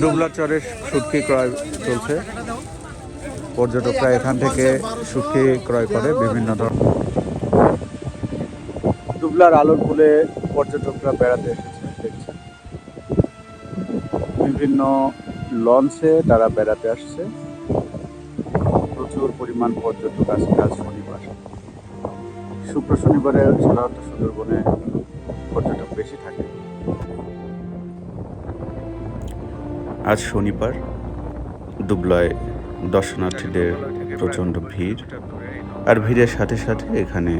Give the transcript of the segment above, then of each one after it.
ডুবলার চরে শুটকি ক্রয় চলছে। পর্যটকরা এখান থেকে শুটকি ক্রয় করে বিভিন্ন ধরনের। ডুবলার আলোর ফুলে পর্যটকরা বেড়াতে এসেছে দেখছেন। বিভিন্ন লঞ্চে তারা বেড়াতে আসছে। প্রচুর পরিমাণ পর্যটক আজকে আজ শনিবার। শুক্র শনিবারে সাধারণত সুন্দরবনে পর্যটক বেশি থাকে। আজ শনিবার ডুবলায় দর্শনার্থীদের প্রচণ্ড ভিড়, আর ভিড়ের সাথে সাথে এখানে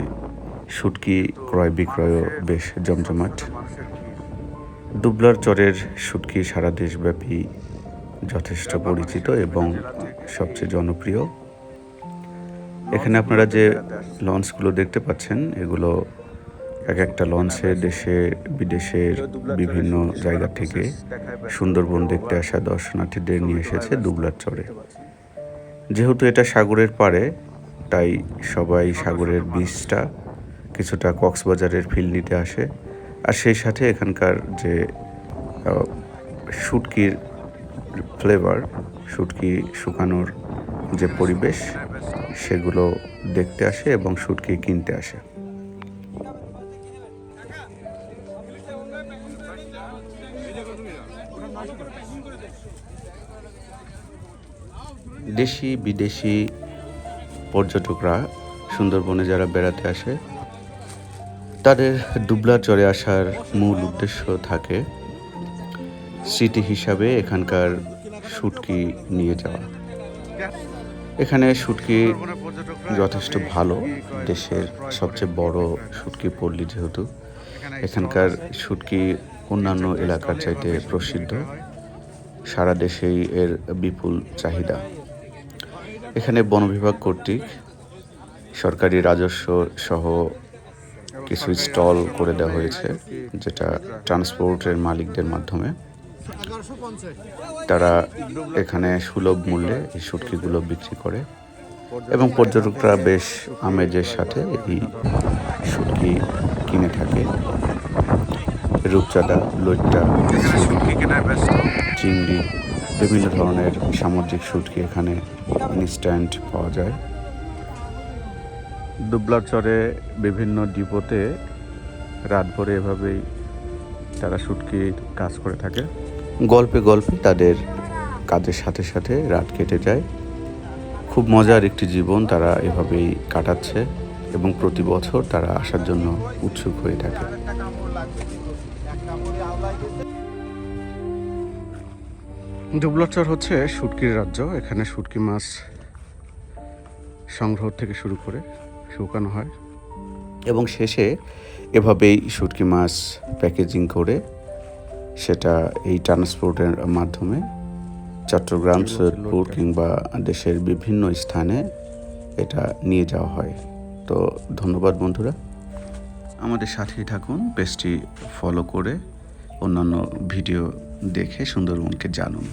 শুটকি ক্রয় বিক্রয়ও বেশ জমজমাট। ডুবলার চরের শুটকি সারা দেশব্যাপী যথেষ্ট পরিচিত এবং সবচেয়ে জনপ্রিয়। এখানে আপনারা যে লঞ্চগুলো দেখতে পাচ্ছেন, এগুলো এক একটা লঞ্চে দেশে বিদেশের বিভিন্ন জায়গা থেকে সুন্দরবন দেখতে আসা দর্শনার্থীদের নিয়ে এসেছে ডুবলার চরে। যেহেতু এটা সাগরের পাড়ে, তাই সবাই সাগরের বীচটা কিছুটা কক্সবাজারের ফিল নিতে আসে। আর সেই সাথে এখানকার যে শুটকির ফ্লেভার, শুটকি শুকানোর যে পরিবেশ, সেগুলো দেখতে আসে এবং শুটকি কিনতে আসে। দেশি বিদেশি পর্যটকরা সুন্দরবনে যারা বেড়াতে আসে, তাদের ডুবলার চরে আসার মূল উদ্দেশ্য থাকে স্মৃতি হিসাবে এখানকার শুটকি নিয়ে যাওয়া। এখানে শুটকি যথেষ্ট ভালো, দেশের সবচেয়ে বড় শুটকি পল্লী যেহেতু, এখানকার শুটকি অন্যান্য এলাকার চাইতে প্রসিদ্ধ। সারা দেশেই এর বিপুল চাহিদা। এখানে বন বিভাগ কর্তৃক সরকারি রাজস্ব সহ কিছু স্টল করে দেওয়া হয়েছে, যেটা ট্রান্সপোর্টের মালিকদের মাধ্যমে তারা এখানে সুলভ মূল্যে এই শুটকিগুলো বিক্রি করে এবং পর্যটকরা বেশ আমেজের সাথে এই শুটকি কিনে থাকে। রূপচাঁদা, লইট্টা, চিংড়ি, বিভিন্ন ধরনের সামুদ্রিক শুটকি এখানে ইনস্ট্যান্ট পাওয়া যায়। ডুবলার চরে বিভিন্ন ডিপোতে রাত ভরে এভাবেই তারা শুটকির কাজ করে থাকে। গল্পে গল্পে তাদের কাজের সাথে সাথে রাত কেটে যায়। খুব মজার একটি জীবন তারা এভাবেই কাটাচ্ছে এবং প্রতি বছর তারা আসার জন্য উৎসুক হয়ে থাকে। ডুবলার চর হচ্ছে শুটকির রাজ্য। এখানে শুটকি মাছ সংগ্রহ থেকে শুরু করে শুকানো হয় এবং শেষে এভাবেই শুটকি মাছ প্যাকেজিং করে সেটা এই ট্রান্সপোর্টের মাধ্যমে চট্টগ্রাম, সৈয়দপুর কিংবা দেশের বিভিন্ন স্থানে এটা নিয়ে যাওয়া হয়। তো ধন্যবাদ বন্ধুরা, আমাদের সাথেই থাকুন। পেজটি ফলো করে অন্যান্য ভিডিও দেখে সুন্দরবনকে জানুন।